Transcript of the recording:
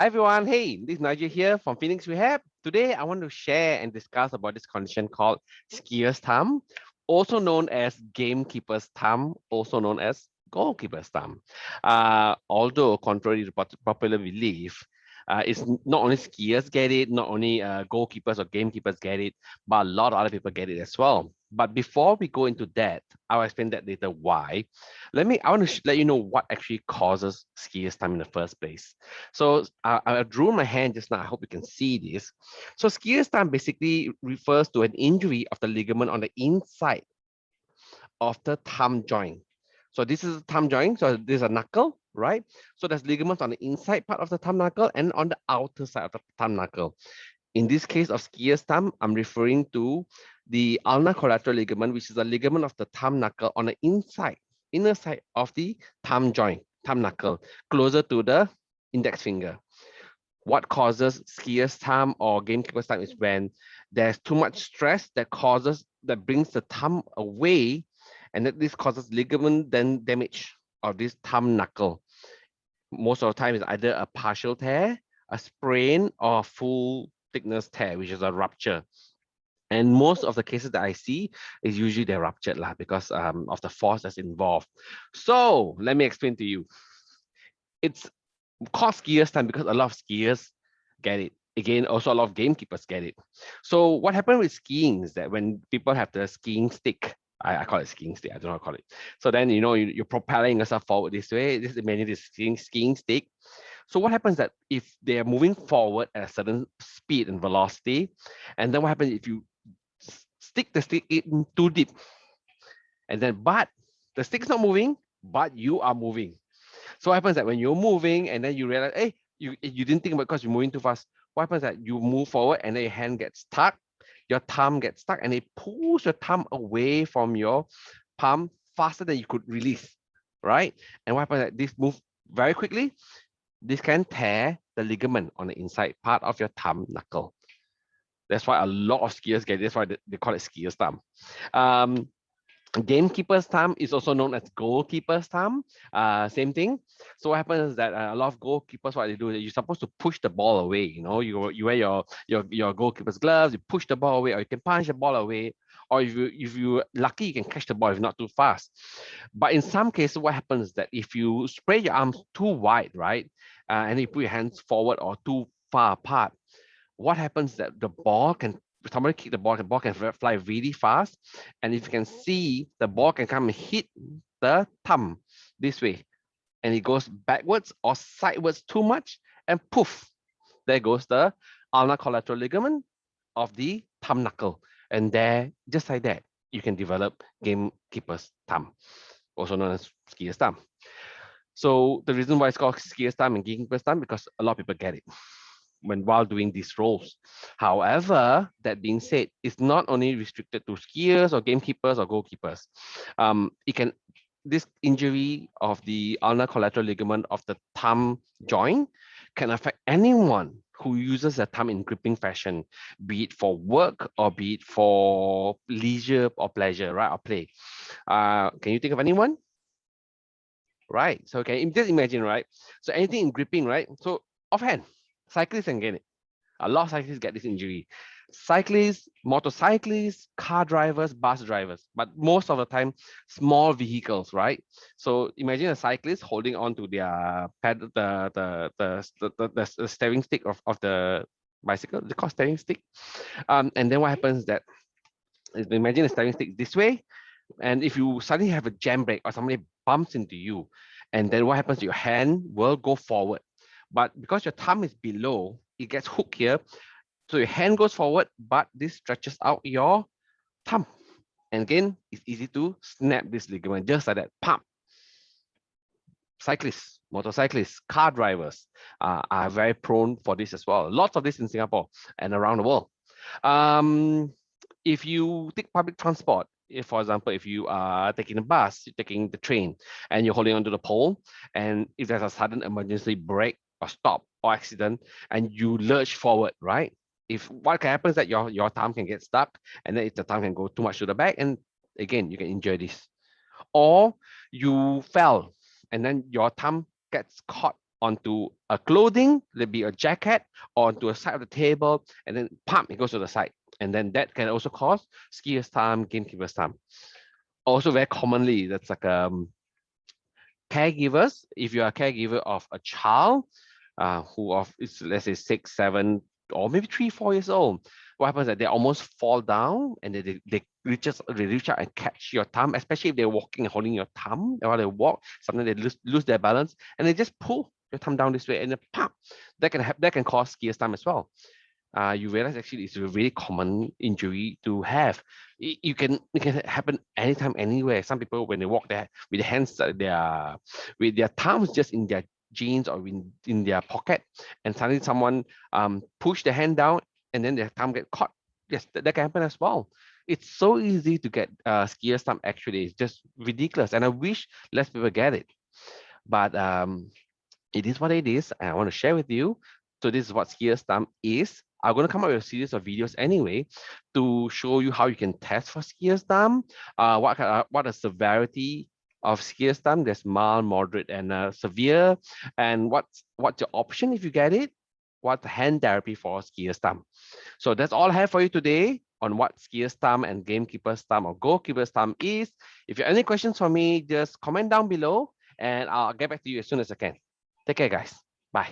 Hi everyone, hey, this is Nigel here from Phoenix Rehab. Today I want to share and discuss about this condition called skier's thumb, also known as gamekeeper's thumb, also known as goalkeeper's thumb. Although contrary to popular belief, it's not only skiers get it, not only goalkeepers or gamekeepers get it, but a lot of other people get it as well. But before we go into that, I'll explain that later why. I want to let you know what actually causes skier's thumb in the first place. So I drew my hand just now. I hope you can see this. So skier's thumb basically refers to an injury of the ligament on the inside of the thumb joint. So this is a thumb joint. So this is a knuckle, right? So there's ligaments on the inside part of the thumb knuckle and on the outer side of the thumb knuckle. In this case of skier's thumb, I'm referring to the ulnar collateral ligament, which is a ligament of the thumb knuckle on the inner side of the thumb joint, thumb knuckle, closer to the index finger. What causes skier's thumb or gamekeeper's thumb is when there's too much stress that brings the thumb away, and that this causes ligament then damage of this thumb knuckle. Most of the time, it's either a partial tear, a sprain, or a full thickness tear, which is a rupture. And most of the cases that I see is usually they're ruptured because of the force that's involved. So let me explain to you. It's called skier's thumb because a lot of skiers get it. Again, also a lot of gamekeepers get it. So what happened with skiing is that when people have the skiing stick, I call it skiing stick, I don't know how to call it. So then, you're propelling yourself forward this way. This is mainly the skiing stick. So what happens that if they are moving forward at a certain speed and velocity, and then what happens if you stick the stick in too deep, and then but the stick's not moving, but you are moving. So what happens that when you're moving and then you realize, hey, you didn't think about it because you're moving too fast. What happens that you move forward and then your hand gets stuck, your thumb gets stuck, and it pulls your thumb away from your palm faster than you could release, right? And what happens that this move very quickly, this can tear the ligament on the inside part of your thumb knuckle. That's why a lot of skiers get it. That's why they call it skier's thumb. Gamekeeper's thumb is also known as goalkeeper's thumb. Same thing. So what happens is that a lot of goalkeepers, what they do is you're supposed to push the ball away. You wear your goalkeeper's gloves, you push the ball away, or you can punch the ball away, or if you lucky, you can catch the ball if not too fast. But in some cases, what happens is that if you spread your arms too wide, right, and you put your hands forward or too far apart, what happens is that somebody kick the ball can fly really fast. And if you can see, the ball can come and hit the thumb this way. And it goes backwards or sideways too much, and poof, there goes the ulnar collateral ligament of the thumb knuckle. And there, just like that, you can develop gamekeeper's thumb, also known as skier's thumb. So the reason why it's called skier's thumb and gamekeeper's thumb, because a lot of people get it while doing these roles. However, that being said, it's not only restricted to skiers or gamekeepers or goalkeepers. This injury of the ulnar collateral ligament of the thumb joint can affect anyone who uses their thumb in gripping fashion, be it for work or be it for leisure or pleasure, right, or play. Can you think of anyone? Right. So can you just imagine, right? So anything in gripping, right? So offhand, cyclists can get it. A lot of cyclists get this injury. Cyclists, motorcyclists, car drivers, bus drivers, but most of the time, small vehicles, right? So imagine a cyclist holding on to their pedal, the steering stick of the bicycle. They call steering stick. And then what happens is that imagine a steering stick this way, and if you suddenly have a jam brake or somebody bumps into you, and then what happens? Your hand will go forward, but because your thumb is below, it gets hooked here. So your hand goes forward, but this stretches out your thumb. And again, it's easy to snap this ligament just like that. Pump. Cyclists, motorcyclists, car drivers are very prone for this as well. Lots of this in Singapore and around the world. If you take public transport, for example, if you are taking a bus, you're taking the train, and you're holding onto the pole, and if there's a sudden emergency brake or stop or accident, and you lurch forward, right? If what can happen is that your thumb can get stuck, and then if the thumb can go too much to the back, and again, you can injure this. Or you fell, and then your thumb gets caught onto a clothing, there'll be a jacket, or onto a side of the table, and then pump, it goes to the side. And then that can also cause skier's thumb, gamekeeper's thumb. Also very commonly, that's like caregivers. If you are a caregiver of a child who of is, let's say 6, 7, or maybe 3, 4 years old, what happens is that they almost fall down and they reach out and catch your thumb, especially if they're walking and holding your thumb. While they walk, sometimes they lose their balance and they just pull your thumb down this way and then pop. That can cause skier's thumb as well. You realize actually it's a really common injury to have. It can happen anytime, anywhere. Some people when they walk there with their hands, with their thumbs just in their jeans or in their pocket, and suddenly someone push their hand down and then their thumb get caught. Yes, that can happen as well. It's so easy to get skier's thumb. Actually, it's just ridiculous, and I wish less people get it. But it is what it is, and I want to share with you. So this is what skier's thumb is. I'm going to come up with a series of videos anyway to show you how you can test for skier's thumb, what the severity of skier's thumb. There's mild, moderate, and severe, and what's your option if you get it, what's the hand therapy for skier's thumb. So that's all I have for you today on what skier's thumb and gamekeeper's thumb or goalkeeper's thumb is. If you have any questions for me, just comment down below and I'll get back to you as soon as I can. Take care, guys. Bye.